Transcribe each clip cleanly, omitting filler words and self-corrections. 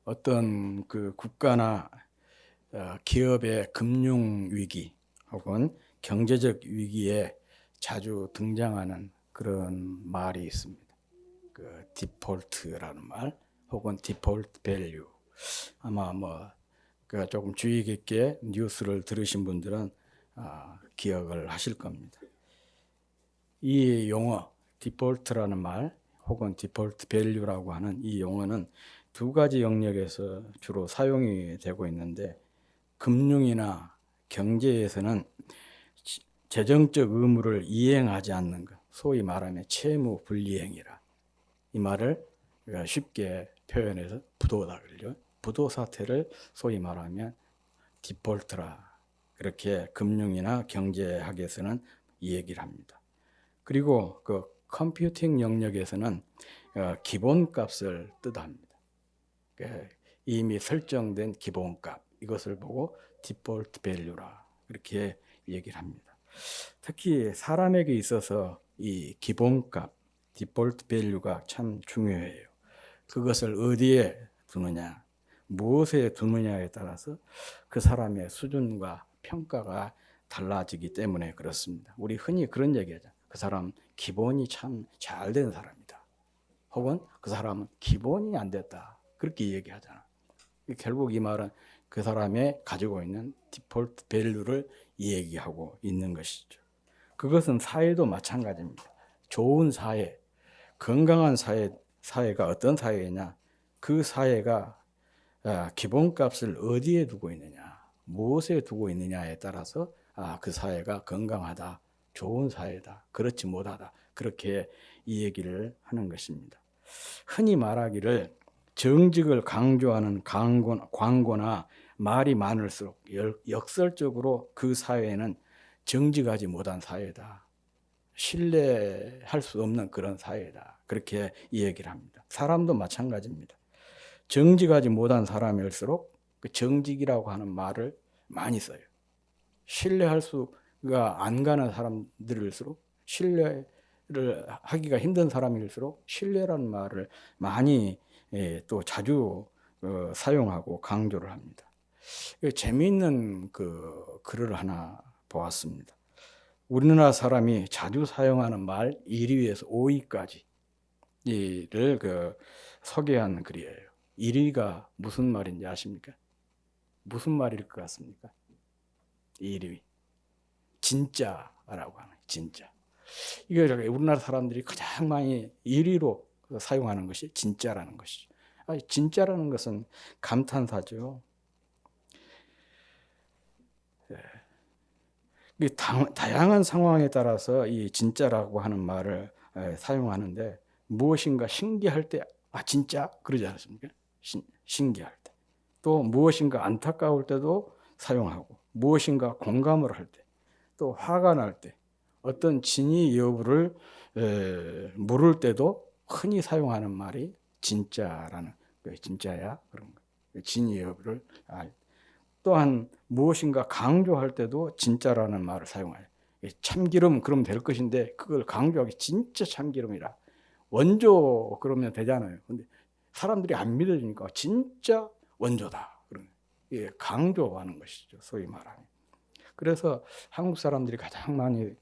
어떤 그 국가나 기업의 금융 위기 혹은 경제적 위기에 자주 등장하는 그런 말이 있습니다. 그 디폴트라는 말 혹은 디폴트 밸류. 아마 그 조금 주의 깊게 뉴스를 들으신 분들은 기억을 하실 겁니다. 이 용어 디폴트라는 말 혹은 디폴트 밸류라고 하는 이 용어는 두 가지 영역에서 주로 사용이 되고 있는데, 금융이나 경제에서는 재정적 의무를 이행하지 않는 것, 소위 말하면 채무 불이행이라, 이 말을 쉽게 표현해서 부도다 그러죠. 부도 사태를 소위 말하면 디폴트라, 그렇게 금융이나 경제학에서는 이 얘기를 합니다. 그리고 그 컴퓨팅 영역에서는 기본값을 뜻합니다. 이미 설정된 기본값, 이것을 보고 디폴트 밸류라 그렇게 얘기를 합니다. 특히 사람에게 있어서 이 기본값, 디폴트 밸류가 참 중요해요. 그것을 어디에 두느냐, 무엇에 두느냐에 따라서 그 사람의 수준과 평가가 달라지기 때문에 그렇습니다. 우리 흔히 그런 얘기하죠. 그 사람 기본이 참 잘 된 사람이다. 혹은 그 사람은 기본이 안 됐다. 그렇게 얘기하잖아. 결국 이 말은 그 사람의 가지고 있는 디폴트 밸류를 얘기하고 있는 것이죠. 그것은 사회도 마찬가지입니다. 좋은 사회, 건강한 사회가 어떤 사회냐? 그 사회가 기본값을 어디에 두고 있느냐, 무엇에 두고 있느냐에 따라서 그 사회가 건강하다, 좋은 사회다, 그렇지 못하다, 그렇게 이 얘기를 하는 것입니다. 흔히 말하기를 정직을 강조하는 광고나 말이 많을수록 역설적으로 그 사회는 정직하지 못한 사회다, 신뢰할 수 없는 그런 사회다, 그렇게 이 얘기를 합니다. 사람도 마찬가지입니다. 정직하지 못한 사람일수록 그 정직이라고 하는 말을 많이 써요. 신뢰할 수가 안 가는 사람들일수록, 신뢰를 하기가 힘든 사람일수록 신뢰라는 말을 많이 또 자주 사용하고 강조를 합니다. 재미있는 그 글을 하나 보았습니다. 우리나라 사람이 자주 사용하는 말 1위에서 5위까지 이를 소개한 글이에요. 1위가 무슨 말인지 아십니까? 무슨 말일 것 같습니까? 1위. 진짜라고 하는, 진짜. 이게 우리나라 사람들이 가장 많이 1위로 사용하는 것이 진짜라는 것이죠. 진짜라는 것은 감탄사죠. 다양한 상황에 따라서 이 진짜라고 하는 말을 사용하는데, 무엇인가 신기할 때 진짜 그러지 않습니까? 신기할 때. 또 무엇인가 안타까울 때도 사용하고, 무엇인가 공감을 할 때, 또 화가 날 때, 어떤 진위 여부를 물을 때도 흔히 사용하는 말이 진짜라는, 진짜야 그런 거. 진위 여부를 알. 또한 무엇인가 강조할 때도 진짜라는 말을 사용해요. 참기름 그러면 될 것인데 그걸 강조하기, 진짜 참기름이라. 원조 그러면 되잖아요. 근데 사람들이 안 믿어주니까 진짜 원조다. 강조하는 것이죠, 소위 말하면. 그래서 한국 사람들이 가장 많이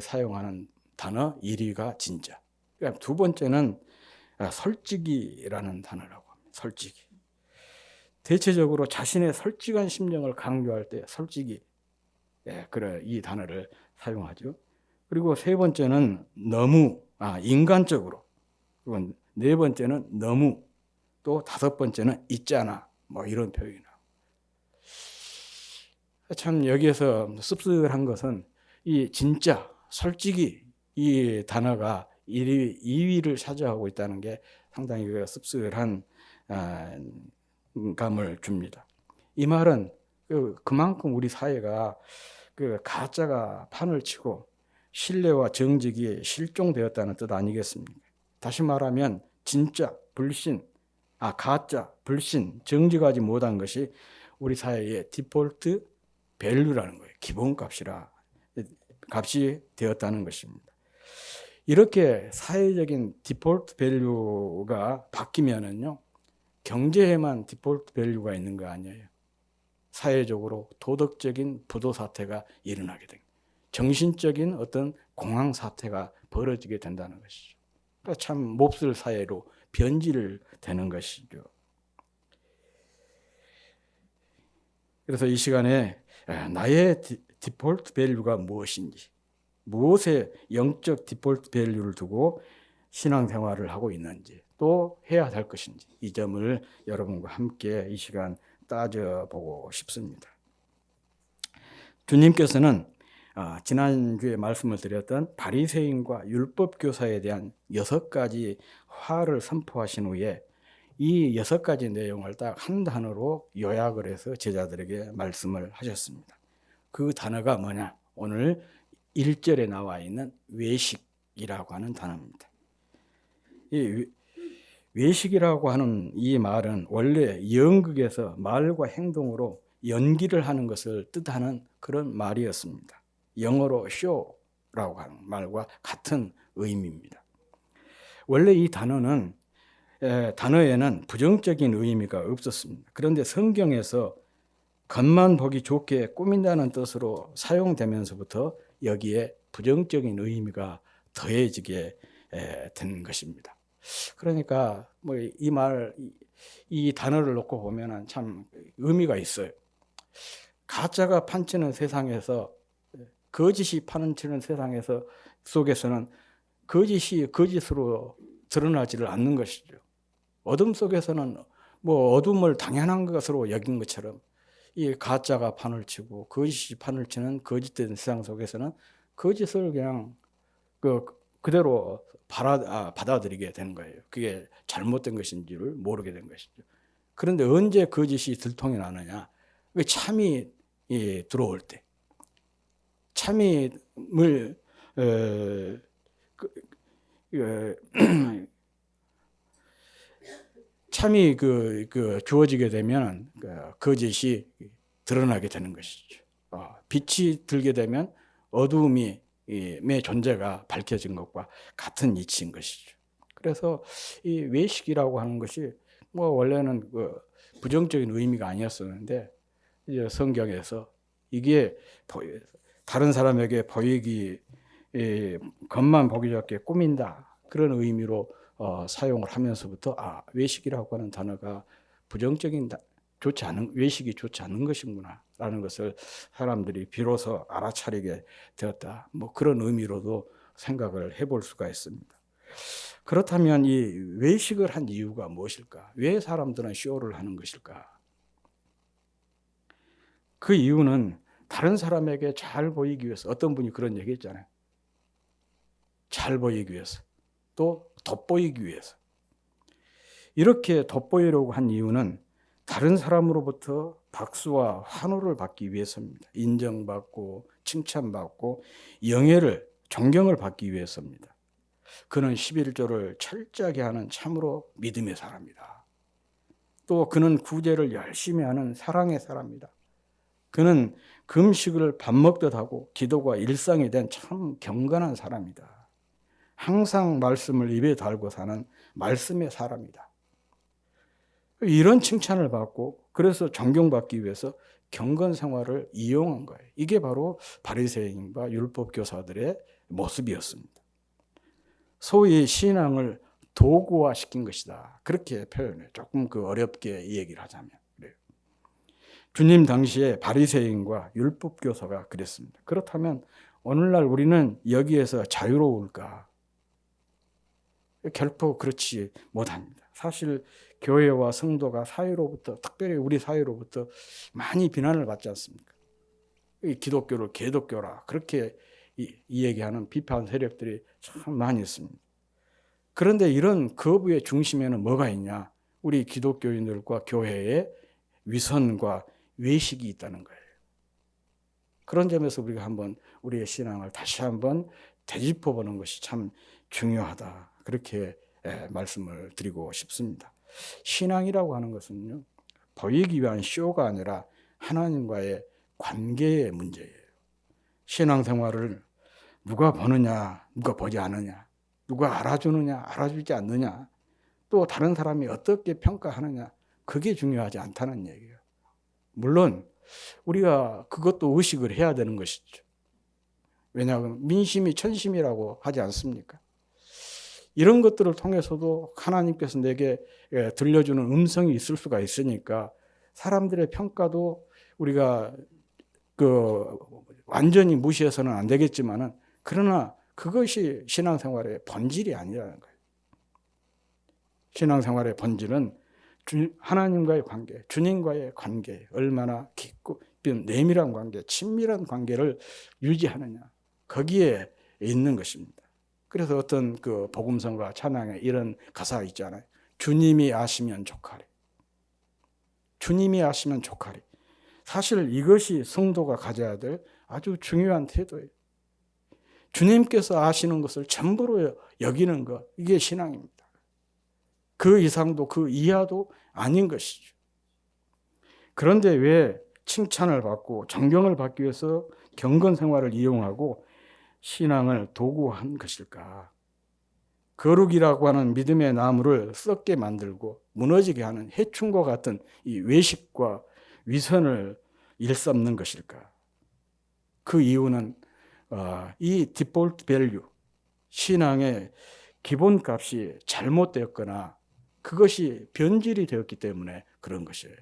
사용하는 단어 1위가 진짜. 그러니까 두 번째는 솔직이라는 단어라고 합니다. 솔직이. 대체적으로 자신의 솔직한 심정을 강조할 때 솔직히, 그래, 이 단어를 사용하죠. 그리고 세 번째는 너무, 인간적으로. 그리고 네 번째는 너무, 또 다섯 번째는 있잖아, 이런 표현이나. 참 여기에서 씁쓸한 것은 이 진짜, 솔직히 이 단어가 1위, 2위를 차지하고 있다는 게 상당히 씁쓸한 감을 줍니다. 이 말은 그만큼 우리 사회가 가짜가 판을 치고 신뢰와 정직이 실종되었다는 뜻 아니겠습니까? 다시 말하면 진짜, 불신, 가짜, 불신, 정직하지 못한 것이 우리 사회의 디폴트 밸류라는 거예요. 값이 되었다는 것입니다. 이렇게 사회적인 디폴트 밸류가 바뀌면은요, 경제에만 디폴트 밸류가 있는 거 아니에요. 사회적으로 도덕적인 부도 사태가 일어나게 됩니다. 정신적인 어떤 공황 사태가 벌어지게 된다는 것이죠. 그러니까 참 몹쓸 사회로 변질되는 것이죠. 그래서 이 시간에 나의 디폴트 밸류가 무엇인지, 무엇에 영적 디폴트 밸류를 두고 신앙생활을 하고 있는지, 또 해야 될 것인지, 이 점을 여러분과 함께 이 시간 따져보고 싶습니다. 주님께서는 지난주에 말씀을 드렸던 바리새인과 율법교사에 대한 6가지 화를 선포하신 후에 이 6가지 내용을 딱 한 단어로 요약을 해서 제자들에게 말씀을 하셨습니다. 그 단어가 뭐냐? 오늘 1절에 나와 있는 외식이라고 하는 단어입니다. 이 외식이라고 하는 이 말은 원래 연극에서 말과 행동으로 연기를 하는 것을 뜻하는 그런 말이었습니다. 영어로 show라고 하는 말과 같은 의미입니다. 원래 이 단어에는 부정적인 의미가 없었습니다. 그런데 성경에서 겉만 보기 좋게 꾸민다는 뜻으로 사용되면서부터 여기에 부정적인 의미가 더해지게 된 것입니다. 그러니까 뭐 이 단어를 놓고 보면은 참 의미가 있어요. 가짜가 판치는 세상에서, 거짓이 파헤치는 세상에서 속에서는 거짓이 거짓으로 드러나지를 않는 것이죠. 어둠 속에서는 뭐 어둠을 당연한 것으로 여긴 것처럼 이 가짜가 판을 치고 거짓이 판을 치는 거짓된 세상 속에서는 거짓을 그냥 그대로 받아들이게 되는 거예요. 그게 잘못된 것인지를 모르게 된 것이죠. 그런데 언제 거짓이 들통이 나느냐? 참이 들어올 때, 참임을 참이 주어지게 되면 거짓이 드러나게 되는 것이죠. 빛이 들게 되면 어두움의 존재가 밝혀진 것과 같은 이치인 것이죠. 그래서 이 외식이라고 하는 것이 뭐 원래는 부정적인 의미가 아니었었는데 이제 성경에서 이게 다른 사람에게 보이기 겉만 보기 좋게 꾸민다 그런 의미로 사용을 하면서부터 외식이라고 하는 단어가 부정적인 외식이 좋지 않은 것이구나 라는 것을 사람들이 비로소 알아차리게 되었다. 뭐 그런 의미로도 생각을 해볼 수가 있습니다. 그렇다면 이 외식을 한 이유가 무엇일까? 왜 사람들은 쇼를 하는 것일까? 그 이유는 다른 사람에게 잘 보이기 위해서, 어떤 분이 그런 얘기 했잖아요. 잘 보이기 위해서, 또 돋보이기 위해서. 이렇게 돋보이려고 한 이유는 다른 사람으로부터 박수와 환호를 받기 위해서입니다. 인정받고 칭찬받고 영예를, 존경을 받기 위해서입니다. 그는 11조를 철저하게 하는 참으로 믿음의 사람이다. 또 그는 구제를 열심히 하는 사랑의 사람이다. 그는 금식을 밥 먹듯 하고 기도가 일상이 된 참 경건한 사람이다. 항상 말씀을 입에 달고 사는 말씀의 사람이다. 이런 칭찬을 받고 그래서 존경받기 위해서 경건 생활을 이용한 거예요. 이게 바로 바리새인과 율법교사들의 모습이었습니다. 소위 신앙을 도구화시킨 것이다. 그렇게 표현해요. 조금 어렵게 이 얘기를 하자면 그래요. 주님 당시에 바리새인과 율법교사가 그랬습니다. 그렇다면 오늘날 우리는 여기에서 자유로울까? 결코 그렇지 못합니다. 사실 교회와 성도가 사회로부터, 특별히 우리 사회로부터 많이 비난을 받지 않습니까? 기독교를 개독교라 그렇게 이 얘기하는 비판 세력들이 참 많이 있습니다. 그런데 이런 거부의 중심에는 뭐가 있냐? 우리 기독교인들과 교회의 위선과 외식이 있다는 거예요. 그런 점에서 우리가 한번 우리의 신앙을 다시 한번 되짚어보는 것이 참 중요하다. 그렇게 말씀을 드리고 싶습니다. 신앙이라고 하는 것은요, 보이기 위한 쇼가 아니라 하나님과의 관계의 문제예요. 신앙생활을 누가 보느냐, 누가 보지 않느냐, 누가 알아주느냐, 알아주지 않느냐, 또 다른 사람이 어떻게 평가하느냐, 그게 중요하지 않다는 얘기예요. 물론 우리가 그것도 의식을 해야 되는 것이죠. 왜냐하면 민심이 천심이라고 하지 않습니까? 이런 것들을 통해서도 하나님께서 내게 들려주는 음성이 있을 수가 있으니까 사람들의 평가도 우리가 완전히 무시해서는 안 되겠지만은, 그러나 그것이 신앙생활의 본질이 아니라는 거예요. 신앙생활의 본질은 하나님과의 관계, 주님과의 관계, 얼마나 깊고 내밀한 관계, 친밀한 관계를 유지하느냐, 거기에 있는 것입니다. 그래서 어떤 복음성과 찬양에 이런 가사 있잖아요. 주님이 아시면 족하리. 주님이 아시면 족하리. 사실 이것이 성도가 가져야 될 아주 중요한 태도예요. 주님께서 아시는 것을 전부로 여기는 것, 이게 신앙입니다. 그 이상도 그 이하도 아닌 것이죠. 그런데 왜 칭찬을 받고 존경을 받기 위해서 경건 생활을 이용하고 신앙을 도구한 것일까? 거룩이라고 하는 믿음의 나무를 썩게 만들고 무너지게 하는 해충과 같은 이 외식과 위선을 일삼는 것일까? 그 이유는 이 디폴트 밸류, 신앙의 기본값이 잘못되었거나 그것이 변질이 되었기 때문에 그런 것이에요.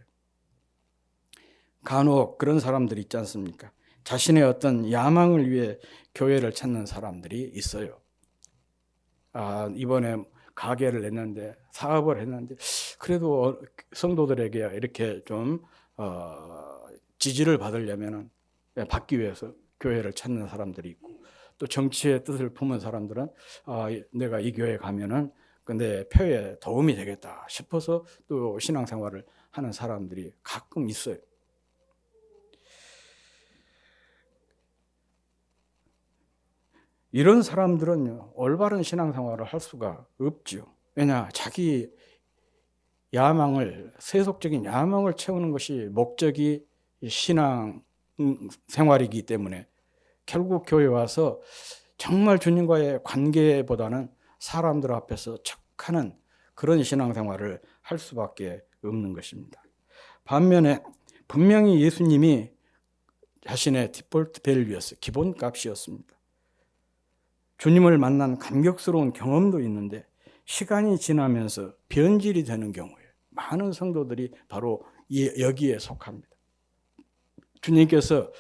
간혹 그런 사람들이 있지 않습니까? 자신의 어떤 야망을 위해 교회를 찾는 사람들이 있어요. 이번에 가게를 냈는데, 사업을 했는데, 그래도 성도들에게 이렇게 좀 지지를 받으려면, 받기 위해서 교회를 찾는 사람들이 있고, 또 정치의 뜻을 품은 사람들은 내가 이 교회에 가면은 내 표에 도움이 되겠다 싶어서 또 신앙생활을 하는 사람들이 가끔 있어요. 이런 사람들은요, 올바른 신앙생활을 할 수가 없죠. 왜냐, 자기 야망을, 세속적인 야망을 채우는 것이 목적이 신앙생활이기 때문에 결국 교회 와서 정말 주님과의 관계보다는 사람들 앞에서 척하는 그런 신앙생활을 할 수밖에 없는 것입니다. 반면에 분명히 예수님이 자신의 디폴트 밸류였어요. 기본값이었습니다. 주님을 만난 감격스러운 경험도 있는데 시간이 지나면서 변질이 되는 경우에 많은 성도들이 바로 여기에 속합니다. 주님께서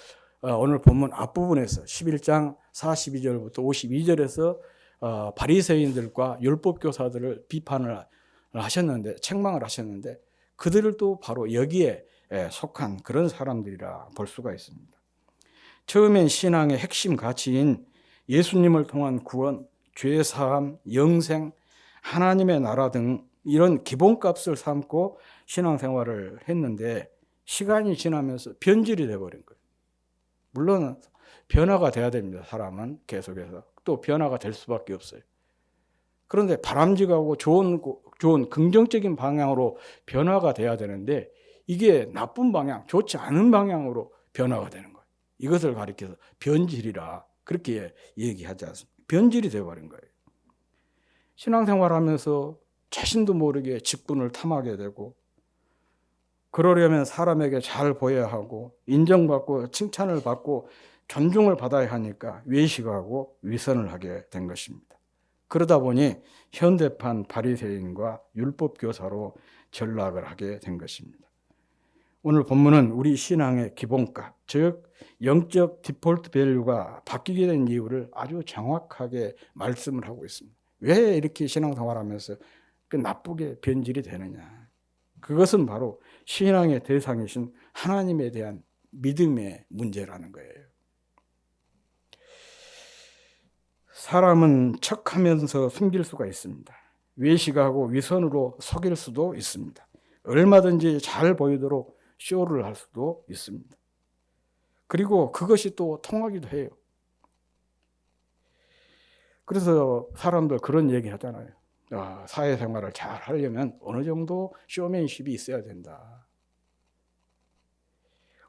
오늘 본문 앞부분에서 11장 42절부터 52절에서 바리새인들과 율법교사들을 비판을 하셨는데, 책망을 하셨는데, 그들을 또 바로 여기에 속한 그런 사람들이라 볼 수가 있습니다. 처음엔 신앙의 핵심 가치인 예수님을 통한 구원, 죄사함, 영생, 하나님의 나라 등 이런 기본값을 삼고 신앙생활을 했는데 시간이 지나면서 변질이 돼버린 거예요. 물론 변화가 돼야 됩니다. 사람은 계속해서 또 변화가 될 수밖에 없어요. 그런데 바람직하고 좋은 긍정적인 방향으로 변화가 돼야 되는데 이게 나쁜 방향, 좋지 않은 방향으로 변화가 되는 거예요. 이것을 가리켜서 변질이라 그렇게 얘기하지 않습니다. 변질이 되어버린 거예요. 신앙생활하면서 자신도 모르게 직분을 탐하게 되고, 그러려면 사람에게 잘 보여야 하고 인정받고 칭찬을 받고 존중을 받아야 하니까 외식하고 위선을 하게 된 것입니다. 그러다 보니 현대판 바리새인과 율법교사로 전락을 하게 된 것입니다. 오늘 본문은 우리 신앙의 기본값, 즉 영적 디폴트 밸류가 바뀌게 된 이유를 아주 정확하게 말씀을 하고 있습니다. 왜 이렇게 신앙생활하면서 나쁘게 변질이 되느냐? 그것은 바로 신앙의 대상이신 하나님에 대한 믿음의 문제라는 거예요. 사람은 척하면서 숨길 수가 있습니다. 외식하고 위선으로 속일 수도 있습니다. 얼마든지 잘 보이도록 쇼를 할 수도 있습니다. 그리고 그것이 또 통하기도 해요. 그래서 사람들 그런 얘기 하잖아요. 사회생활을 잘 하려면 어느 정도 쇼맨십이 있어야 된다.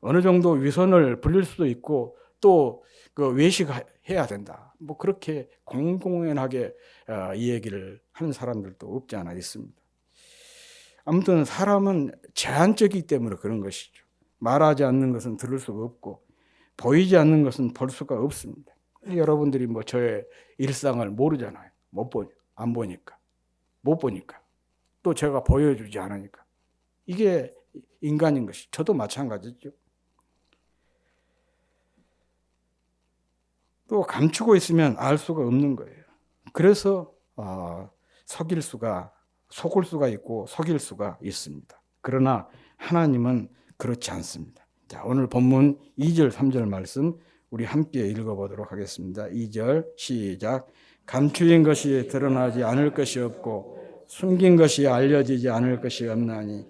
어느 정도 위선을 부릴 수도 있고 또 외식해야 된다. 그렇게 공공연하게 이 얘기를 하는 사람들도 없지 않아 있습니다. 아무튼 사람은 제한적이기 때문에 그런 것이죠. 말하지 않는 것은 들을 수가 없고 보이지 않는 것은 볼 수가 없습니다. 여러분들이 뭐 저의 일상을 모르잖아요. 안 보니까. 못 보니까. 또 제가 보여주지 않으니까. 이게 인간인 것이. 저도 마찬가지죠. 또 감추고 있으면 알 수가 없는 거예요. 그래서 속을 수가 있고 속일 수가 있습니다. 그러나 하나님은 그렇지 않습니다. 자, 오늘 본문 2절 3절 말씀 우리 함께 읽어보도록 하겠습니다. 2절 시작. 감추인 것이 드러나지 않을 것이 없고 숨긴 것이 알려지지 않을 것이 없나니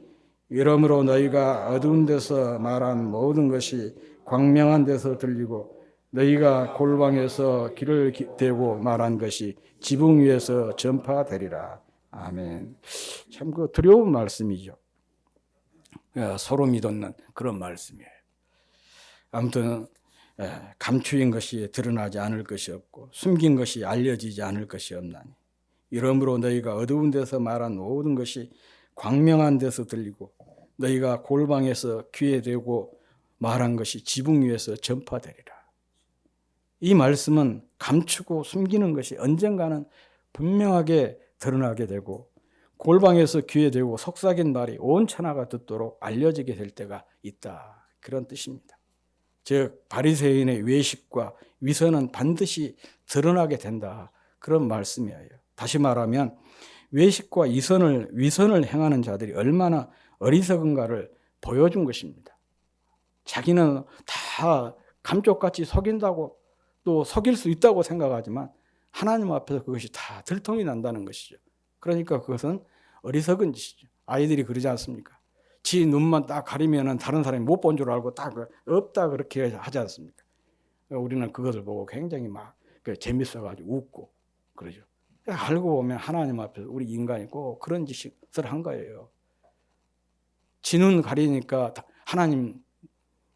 이러므로 너희가 어두운 데서 말한 모든 것이 광명한 데서 들리고 너희가 골방에서 길을 대고 말한 것이 지붕 위에서 전파되리라. 아멘. 참 그 두려운 말씀이죠. 소름이 돋는 그런 말씀이에요. 아무튼 감추인 것이 드러나지 않을 것이 없고 숨긴 것이 알려지지 않을 것이 없나니 이러므로 너희가 어두운 데서 말한 모든 것이 광명한 데서 들리고 너희가 골방에서 귀에 대고 말한 것이 지붕 위에서 전파되리라. 이 말씀은 감추고 숨기는 것이 언젠가는 분명하게 드러나게 되고 골방에서 귀에 대고 속삭인 말이 온 천하가 듣도록 알려지게 될 때가 있다. 그런 뜻입니다. 즉 바리새인의 외식과 위선은 반드시 드러나게 된다. 그런 말씀이에요. 다시 말하면 외식과 위선을 행하는 자들이 얼마나 어리석은가를 보여준 것입니다. 자기는 다 감쪽같이 속인다고 또 속일 수 있다고 생각하지만 하나님 앞에서 그것이 다 들통이 난다는 것이죠. 그러니까 그것은 어리석은 짓이죠. 아이들이 그러지 않습니까? 지 눈만 딱 가리면은 다른 사람이 못 본 줄 알고 딱 없다 그렇게 하지 않습니까? 우리는 그것을 보고 굉장히 막 재밌어가지고 웃고 그러죠. 알고 보면 하나님 앞에서 우리 인간이 꼭 그런 짓을 한 거예요. 지 눈 가리니까 하나님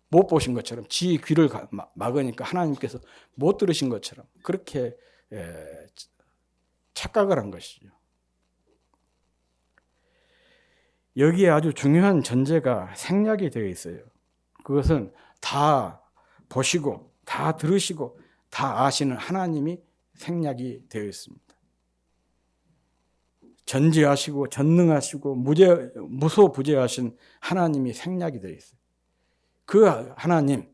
못 보신 것처럼 지 귀를 막으니까 하나님께서 못 들으신 것처럼 그렇게 착각을 한 것이죠. 여기에 아주 중요한 전제가 생략이 되어 있어요. 그것은 다 보시고 다 들으시고 다 아시는 하나님이 생략이 되어 있습니다. 전지하시고 전능하시고 무소부재하신 하나님이 생략이 되어 있어요. 그 하나님,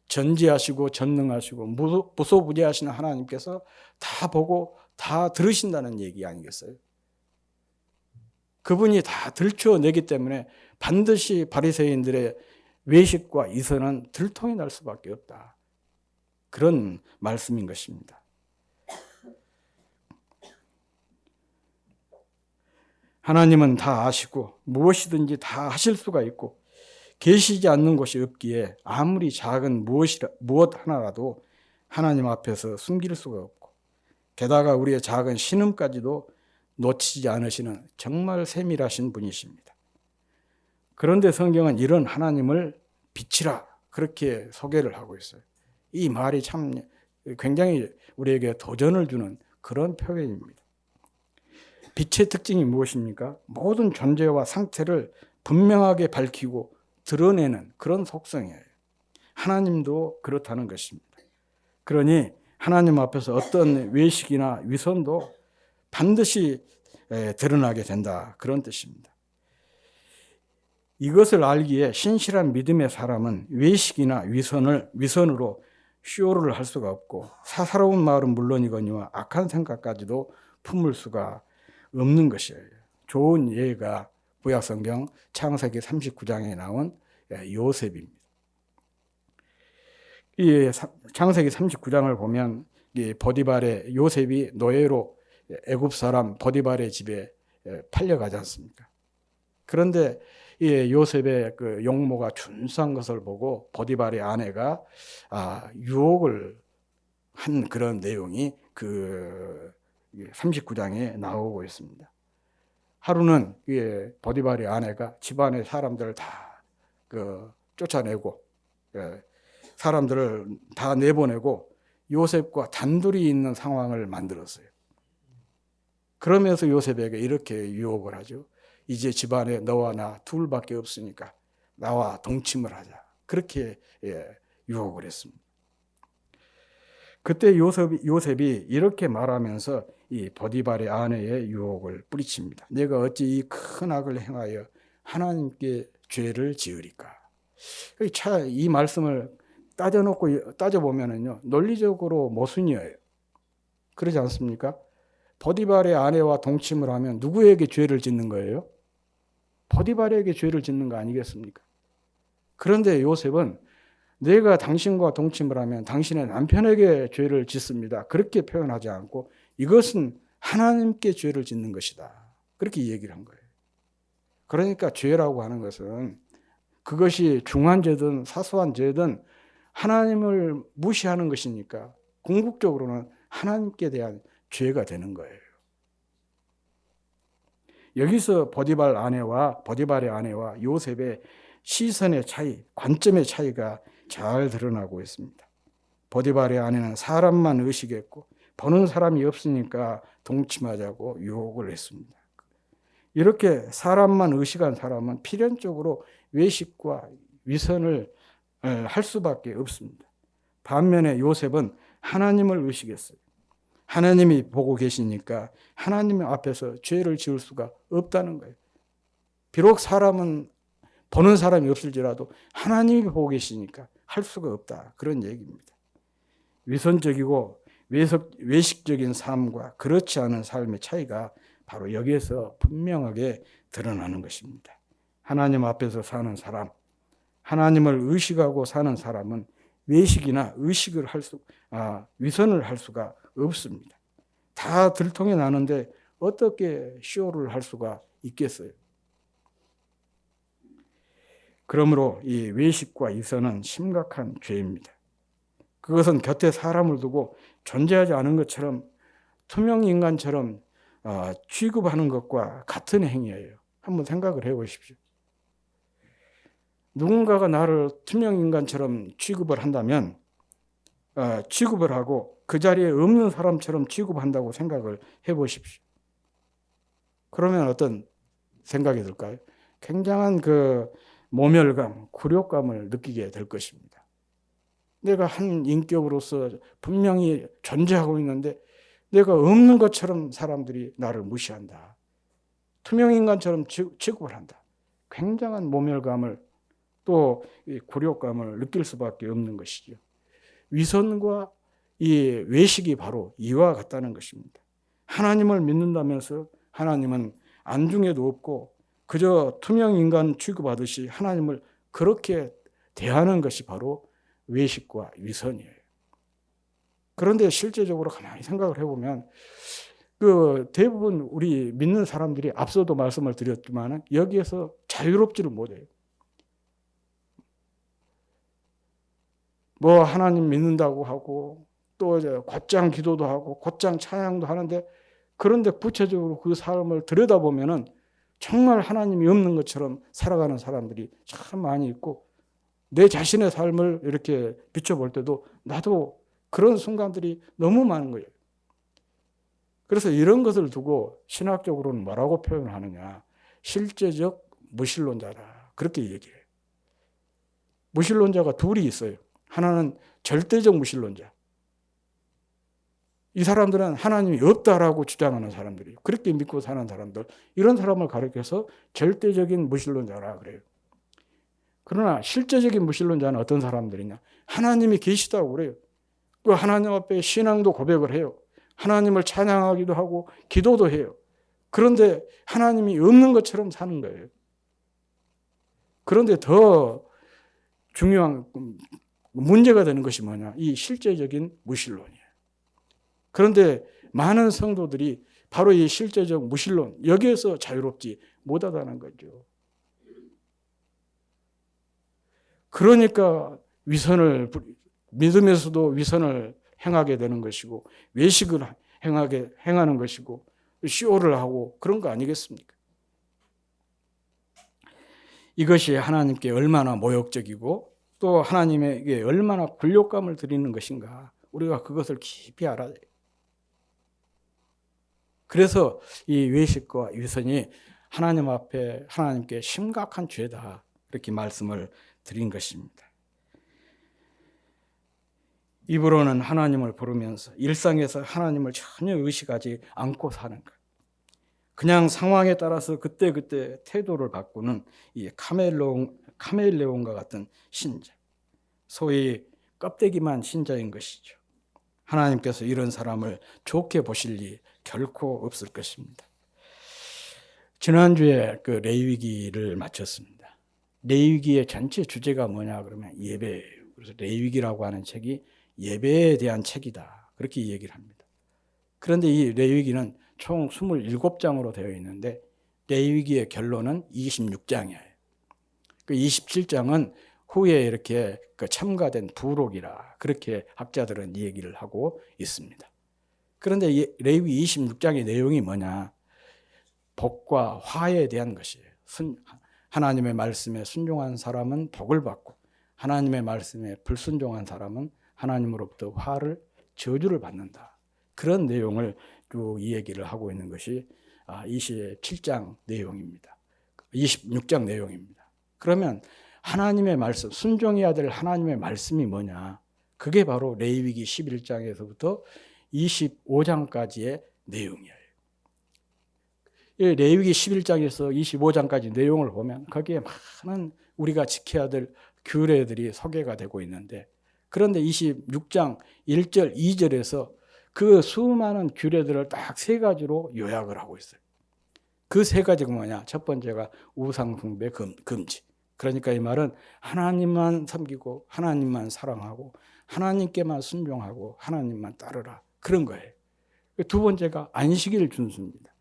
전지하시고 전능하시고 무소부재하시는 하나님께서 다 보고 다 들으신다는 얘기 아니겠어요? 그분이 다 들춰내기 때문에 반드시 바리새인들의 외식과 이선은 들통이 날 수밖에 없다. 그런 말씀인 것입니다. 하나님은 다 아시고 무엇이든지 다 하실 수가 있고 계시지 않는 곳이 없기에 아무리 작은 무엇 하나라도 하나님 앞에서 숨길 수가 없고 게다가 우리의 작은 신음까지도 놓치지 않으시는 정말 세밀하신 분이십니다. 그런데 성경은 이런 하나님을 빛이라 그렇게 소개를 하고 있어요. 이 말이 참 굉장히 우리에게 도전을 주는 그런 표현입니다. 빛의 특징이 무엇입니까? 모든 존재와 상태를 분명하게 밝히고 드러내는 그런 속성이에요. 하나님도 그렇다는 것입니다. 그러니 하나님 앞에서 어떤 외식이나 위선도 반드시 드러나게 된다. 그런 뜻입니다. 이것을 알기에 신실한 믿음의 사람은 외식이나 위선으로 쇼를 할 수가 없고 사사로운 말은 물론이거니와 악한 생각까지도 품을 수가 없는 것이에요. 좋은 예가 구약성경 창세기 39장에 나온 요셉입니다. 이 창세기 39장을 보면 보디발의 요셉이 노예로 애굽 사람 보디발의 집에 팔려가지 않습니까? 그런데 이 요셉의 그 용모가 준수한 것을 보고 보디발의 아내가 유혹을 한 그런 내용이 그 39장에 나오고 있습니다. 하루는 보디발의 아내가 집안의 사람들을 다 쫓아내고 사람들을 다 내보내고 요셉과 단둘이 있는 상황을 만들었어요. 그러면서 요셉에게 이렇게 유혹을 하죠. 이제 집안에 너와 나 둘밖에 없으니까 나와 동침을 하자. 그렇게 유혹을 했습니다. 그때 요셉이 이렇게 말하면서 이 보디발의 아내의 유혹을 뿌리칩니다. 내가 어찌 이 큰 악을 행하여 하나님께 죄를 지으리까. 이 말씀을 따져보면은요, 논리적으로 모순이에요. 그러지 않습니까? 보디발의 아내와 동침을 하면 누구에게 죄를 짓는 거예요? 보디발에게 죄를 짓는 거 아니겠습니까? 그런데 요셉은 내가 당신과 동침을 하면 당신의 남편에게 죄를 짓습니다. 그렇게 표현하지 않고 이것은 하나님께 죄를 짓는 것이다. 그렇게 얘기를 한 거예요. 그러니까 죄라고 하는 것은 그것이 중한 죄든 사소한 죄든 하나님을 무시하는 것이니까 궁극적으로는 하나님께 대한 죄가 되는 거예요. 여기서 보디발의 아내와 요셉의 시선의 차이, 관점의 차이가 잘 드러나고 있습니다. 보디발의 아내는 사람만 의식했고 보는 사람이 없으니까 동침하자고 유혹을 했습니다. 이렇게 사람만 의식한 사람은 필연적으로 외식과 위선을 할 수밖에 없습니다. 반면에 요셉은 하나님을 의식했어요. 하나님이 보고 계시니까 하나님 앞에서 죄를 지을 수가 없다는 거예요. 비록 사람은 보는 사람이 없을지라도 하나님이 보고 계시니까 할 수가 없다. 그런 얘기입니다. 위선적이고 외식적인 삶과 그렇지 않은 삶의 차이가 바로 여기에서 분명하게 드러나는 것입니다. 하나님 앞에서 사는 사람, 하나님을 의식하고 사는 사람은 외식이나 위선을 할 수가 없습니다. 다 들통이 나는데 어떻게 쇼를 할 수가 있겠어요? 그러므로 이 외식과 위선은 심각한 죄입니다. 그것은 곁에 사람을 두고 존재하지 않은 것처럼 투명 인간처럼 취급하는 것과 같은 행위예요. 한번 생각을 해보십시오. 누군가가 나를 투명 인간처럼 취급을 한다면 취급을 하고 그 자리에 없는 사람처럼 취급한다고 생각을 해보십시오. 그러면 어떤 생각이 들까요? 굉장한 모멸감, 굴욕감을 느끼게 될 것입니다. 내가 한 인격으로서 분명히 존재하고 있는데 내가 없는 것처럼 사람들이 나를 무시한다. 투명인간처럼 취급을 한다. 굉장한 모멸감을 또 굴욕감을 느낄 수밖에 없는 것이죠. 위선과 이 외식이 바로 이와 같다는 것입니다. 하나님을 믿는다면서 하나님은 안중에도 없고 그저 투명인간 취급하듯이 하나님을 그렇게 대하는 것이 바로 외식과 위선이에요. 그런데 실제적으로 가만히 생각을 해보면 대부분 우리 믿는 사람들이 앞서도 말씀을 드렸지만 여기에서 자유롭지를 못해요. 하나님 믿는다고 하고 또 곧장 기도도 하고 곧장 찬양도 하는데 그런데 구체적으로 그 삶을 들여다보면은 정말 하나님이 없는 것처럼 살아가는 사람들이 참 많이 있고 내 자신의 삶을 이렇게 비춰볼 때도 나도 그런 순간들이 너무 많은 거예요. 그래서 이런 것을 두고 신학적으로는 뭐라고 표현하느냐. 실제적 무신론자다. 그렇게 얘기해요. 무신론자가 둘이 있어요. 하나는 절대적 무신론자. 이 사람들은 하나님이 없다라고 주장하는 사람들이에요. 그렇게 믿고 사는 사람들. 이런 사람을 가리켜서 절대적인 무신론자라 그래요. 그러나 실제적인 무신론자는 어떤 사람들이냐. 하나님이 계시다고 그래요. 그 하나님 앞에 신앙도 고백을 해요. 하나님을 찬양하기도 하고 기도도 해요. 그런데 하나님이 없는 것처럼 사는 거예요. 그런데 더 중요한 문제가 되는 것이 뭐냐. 이 실제적인 무신론이에요. 그런데 많은 성도들이 바로 이 실제적 무신론, 여기에서 자유롭지 못하다는 거죠. 그러니까 믿음에서도 위선을 행하게 되는 것이고 외식을 행하는 것이고 쇼를 하고 그런 거 아니겠습니까? 이것이 하나님께 얼마나 모욕적이고 또 하나님에게 얼마나 굴욕감을 드리는 것인가 우리가 그것을 깊이 알아야 돼요. 그래서 이 외식과 위선이 하나님 앞에 하나님께 심각한 죄다. 이렇게 말씀을 드린 것입니다. 입으로는 하나님을 부르면서 일상에서 하나님을 전혀 의식하지 않고 사는 것. 그냥 상황에 따라서 그때그때 태도를 바꾸는 이 카멜레온과 같은 신자. 소위 껍데기만 신자인 것이죠. 하나님께서 이런 사람을 좋게 보실 리 결코 없을 것입니다. 지난주에 그 레위기를 마쳤습니다. 레위기의 전체 주제가 뭐냐 그러면 예배예요. 그래서 레위기라고 하는 책이 예배에 대한 책이다. 그렇게 얘기를 합니다. 그런데 이 레위기는 총 27장으로 되어 있는데 레위기의 결론은 26장이에요. 그 27장은 후에 이렇게 첨가된 부록이라 그렇게 학자들은 얘기를 하고 있습니다. 그런데 레위기 26장의 내용이 뭐냐? 복과 화에 대한 것이에요. 하나님의 말씀에 순종한 사람은 복을 받고 하나님의 말씀에 불순종한 사람은 하나님으로부터 저주를 받는다. 그런 내용을 쭉 이 얘기를 하고 있는 것이 27장 내용입니다. 26장 내용입니다. 그러면 하나님의 말씀, 순종해야 될 하나님의 말씀이 뭐냐? 그게 바로 레위기 11장에서부터 25장까지의 내용이에요. 레위기 11장에서 25장까지 내용을 보면 거기에 많은 우리가 지켜야 될 규례들이 소개가 되고 있는데 그런데 26장 1절, 2절에서 그 수많은 규례들을 딱 세 가지로 요약을 하고 있어요. 그 세 가지가 뭐냐? 첫 번째가 우상 숭배 금지. 그러니까 이 말은 하나님만 섬기고 하나님만 사랑하고 하나님께만 순종하고 하나님만 따르라. 그런 거예요. 두 번째가 안식일 준수입니다.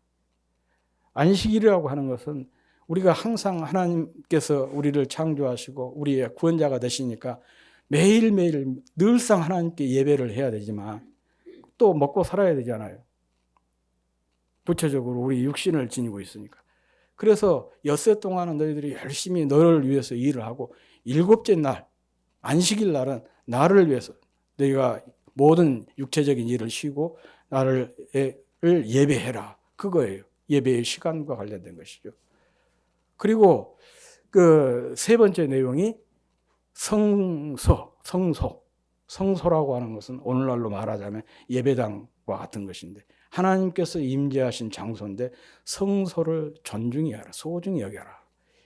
안식일이라고 하는 것은 우리가 항상 하나님께서 우리를 창조하시고 우리의 구원자가 되시니까 매일매일 늘상 하나님께 예배를 해야 되지만 또 먹고 살아야 되잖아요. 구체적으로 우리 육신을 지니고 있으니까. 그래서 엿새 동안은 너희들이 열심히 너를 위해서 일을 하고 일곱째 날, 안식일 날은 나를 위해서 너희가 모든 육체적인 일을 쉬고 나를 예배해라. 그거예요. 예배의 시간과 관련된 것이죠. 그리고 그 세 번째 내용이 성소라고 하는 것은 오늘날로 말하자면 예배당과 같은 것인데 하나님께서 임재하신 장소인데 성소를 존중히 하라, 소중히 여겨라.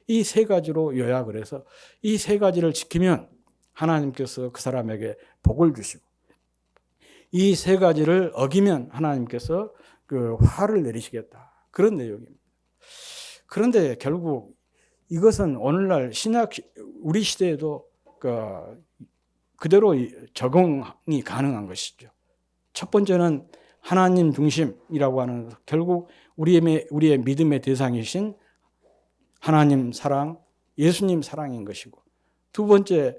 이 세 가지로 요약을 해서 이 세 가지를 지키면 하나님께서 그 사람에게 복을 주시고 이 세 가지를 어기면 하나님께서 그 화를 내리시겠다. 그런 내용입니다. 그런데 결국 이것은 오늘날 우리 시대에도 그대로 적용이 가능한 것이죠. 첫 번째는 하나님 중심이라고 하는 결국 우리의 믿음의 대상이신 하나님 사랑, 예수님 사랑인 것이고 두 번째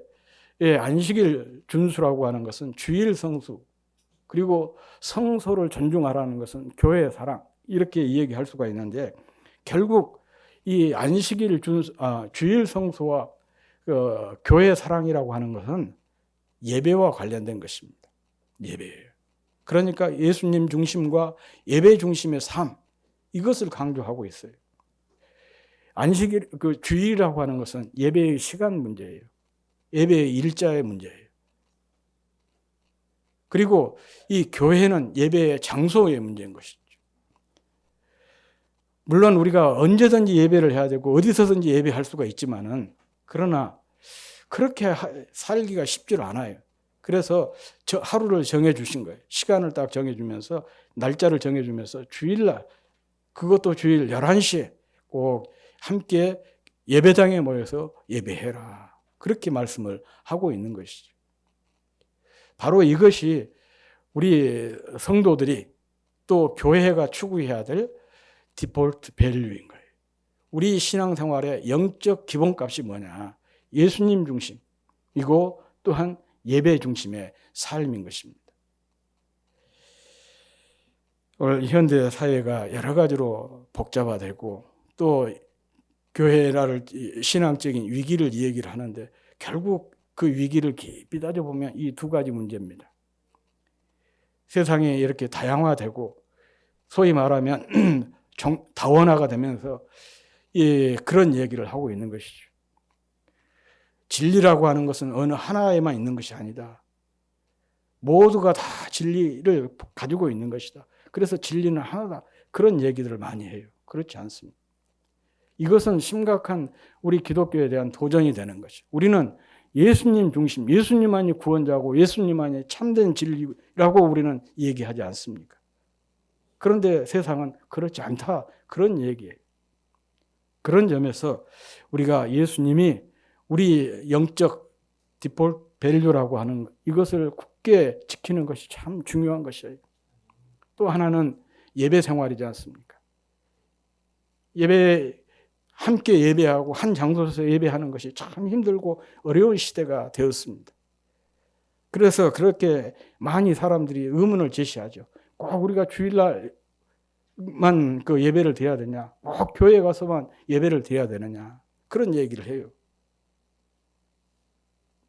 안식일 준수라고 하는 것은 주일 성수 그리고 성소를 존중하라는 것은 교회의 사랑 이렇게 이야기할 수가 있는데 결국 이 안식일 주일 성수와 교회의 사랑이라고 하는 것은 예배와 관련된 것입니다. 예배예요. 그러니까 예수님 중심과 예배 중심의 삶 이것을 강조하고 있어요. 안식일 주일이라고 하는 것은 예배의 시간 문제예요. 예배의 일자의 문제예요. 그리고 이 교회는 예배의 장소의 문제인 것이죠. 물론 우리가 언제든지 예배를 해야 되고 어디서든지 예배할 수가 있지만은 그러나 그렇게 살기가 쉽지 않아요. 그래서 하루를 정해주신 거예요. 시간을 딱 정해주면서 날짜를 정해주면서 주일날 그것도 주일 11시에 꼭 함께 예배당에 모여서 예배해라. 그렇게 말씀을 하고 있는 것이죠. 바로 이것이 우리 성도들이 또 교회가 추구해야 될 디폴트 밸류인 거예요. 우리 신앙생활의 영적 기본값이 뭐냐? 예수님 중심이고 또한 예배 중심의 삶인 것입니다. 오늘 현대 사회가 여러 가지로 복잡화되고 또 교회라를 신앙적인 위기를 얘기를 하는데 결국 그 위기를 깊이 따져보면 이 두 가지 문제입니다. 세상이 이렇게 다양화되고 소위 말하면 다원화가 되면서 그런 얘기를 하고 있는 것이죠. 진리라고 하는 것은 어느 하나에만 있는 것이 아니다. 모두가 다 진리를 가지고 있는 것이다. 그래서 진리는 하나다. 그런 얘기들을 많이 해요. 그렇지 않습니다. 이것은 심각한 우리 기독교에 대한 도전이 되는 것이죠. 우리는 예수님 중심, 예수님만이 구원자고 예수님만이 참된 진리라고 우리는 얘기하지 않습니까? 그런데 세상은 그렇지 않다. 그런 얘기예요. 그런 점에서 우리가 예수님이 우리 영적 디폴트 밸류라고 하는 이것을 굳게 지키는 것이 참 중요한 것이에요. 또 하나는 예배 생활이지 않습니까? 함께 예배하고 한 장소에서 예배하는 것이 참 힘들고 어려운 시대가 되었습니다. 그래서 그렇게 많이 사람들이 의문을 제시하죠. 꼭 우리가 주일날만 그 예배를 드려야 되냐? 꼭 교회 가서만 예배를 드려야 되느냐? 그런 얘기를 해요.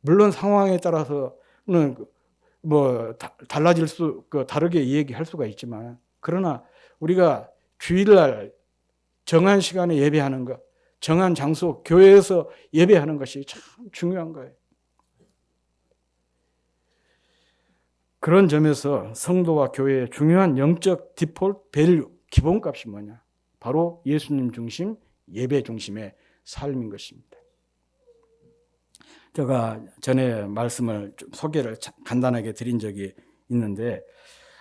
물론 상황에 따라서는 달라질 다르게 얘기할 수가 있지만, 그러나 우리가 주일날 정한 시간에 예배하는 것, 정한 장소, 교회에서 예배하는 것이 참 중요한 거예요. 그런 점에서 성도와 교회의 중요한 영적 디폴트 밸류, 기본값이 뭐냐? 바로 예수님 중심, 예배 중심의 삶인 것입니다. 제가 전에 말씀을 좀 소개를 간단하게 드린 적이 있는데,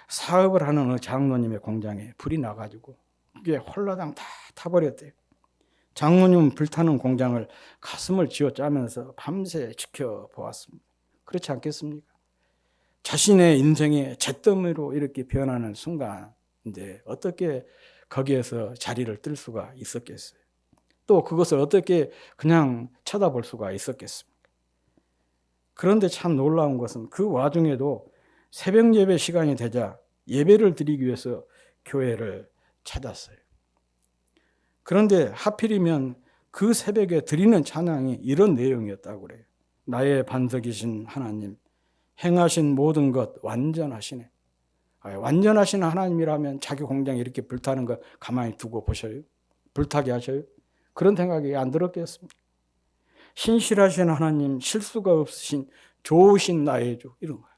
사업을 하는 장로님의 공장에 불이 나가지고 그게 홀라당 다 타버렸대요. 장로님은 불타는 공장을 가슴을 쥐어짜면서 밤새 지켜보았습니다. 그렇지 않겠습니까? 자신의 인생의 잿더미로 이렇게 변하는 순간인데 어떻게 거기에서 자리를 뜰 수가 있었겠어요? 또 그것을 어떻게 그냥 쳐다볼 수가 있었겠습니까? 그런데 참 놀라운 것은 그 와중에도 새벽 예배 시간이 되자 예배를 드리기 위해서 교회를 찾았어요. 그런데 하필이면 그 새벽에 드리는 찬양이 이런 내용이었다고 그래요. 나의 반석이신 하나님, 행하신 모든 것 완전하시네. 완전하신 하나님이라면 자기 공장에 이렇게 불타는 거 가만히 두고 보셔요? 불타게 하셔요? 그런 생각이 안 들었겠습니까? 신실하신 하나님, 실수가 없으신 좋으신 나의 주, 이런 거예요.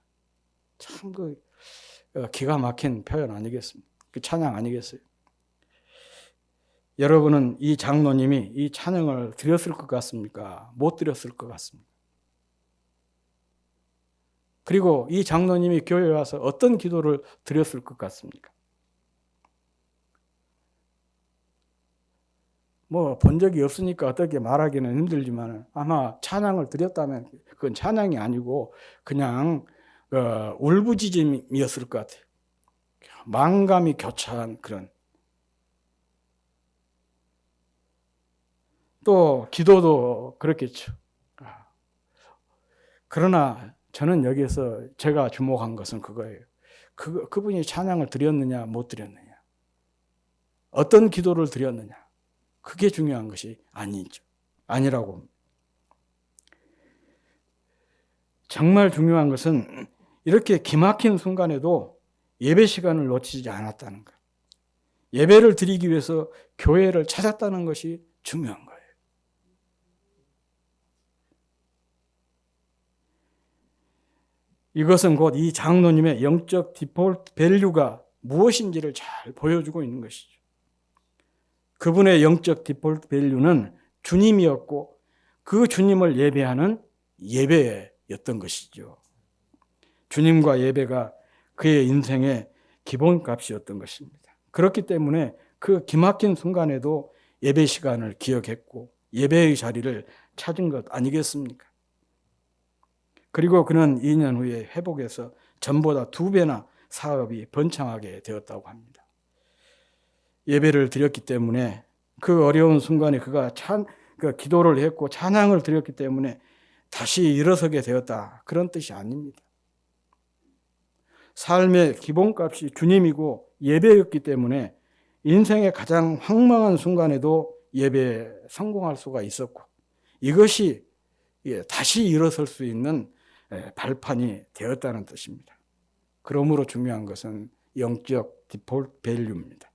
참 기가 막힌 표현 아니겠습니까? 그 찬양 아니겠어요? 여러분은 이 장로님이 이 찬양을 드렸을 것 같습니까? 못 드렸을 것 같습니까? 그리고 이 장로님이 교회에 와서 어떤 기도를 드렸을 것 같습니까? 본 적이 없으니까 어떻게 말하기는 힘들지만 아마 찬양을 드렸다면 그건 찬양이 아니고 그냥 울부짖음이었을 것 같아요. 망감이 교차한 그런. 또 기도도 그렇겠죠. 그러나 저는 여기에서 제가 주목한 것은 그거예요. 그분이 찬양을 드렸느냐 못 드렸느냐, 어떤 기도를 드렸느냐, 그게 중요한 것이 아니라고. 정말 중요한 것은 이렇게 기막힌 순간에도 예배 시간을 놓치지 않았다는 것. 예배를 드리기 위해서 교회를 찾았다는 것이 중요한 거예요. 이것은 곧 이 장로님의 영적 디폴트 밸류가 무엇인지를 잘 보여주고 있는 것이죠. 그분의 영적 디폴트 밸류는 주님이었고 그 주님을 예배하는 예배였던 것이죠. 주님과 예배가 그의 인생의 기본값이었던 것입니다. 그렇기 때문에 그 기막힌 순간에도 예배 시간을 기억했고 예배의 자리를 찾은 것 아니겠습니까? 그리고 그는 2년 후에 회복해서 전보다 2배나 사업이 번창하게 되었다고 합니다. 예배를 드렸기 때문에 그 어려운 순간에 그가 기도를 했고 찬양을 드렸기 때문에 다시 일어서게 되었다. 그런 뜻이 아닙니다. 삶의 기본값이 주님이고 예배였기 때문에 인생의 가장 황망한 순간에도 예배에 성공할 수가 있었고 이것이 다시 일어설 수 있는 발판이 되었다는 뜻입니다. 그러므로 중요한 것은 영적 디폴트 밸류입니다.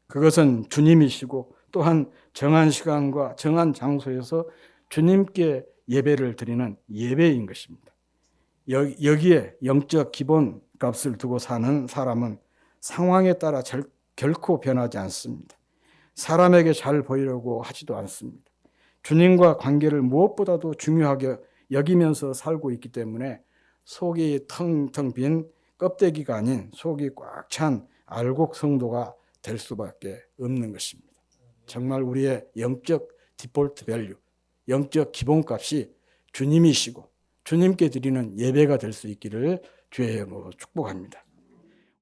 그것은 주님이시고 또한 정한 시간과 정한 장소에서 주님께 예배를 드리는 예배인 것입니다. 여기에 영적 기본값을 두고 사는 사람은 상황에 따라 결코 변하지 않습니다. 사람에게 잘 보이려고 하지도 않습니다. 주님과 관계를 무엇보다도 중요하게 여기면서 살고 있기 때문에 속이 텅텅 빈 껍데기가 아닌 속이 꽉 찬 알곡 성도가 될 수밖에 없는 것입니다. 정말 우리의 영적 디폴트 밸류, 영적 기본값이 주님이시고 주님께 드리는 예배가 될 수 있기를 주의 이름으로 축복합니다.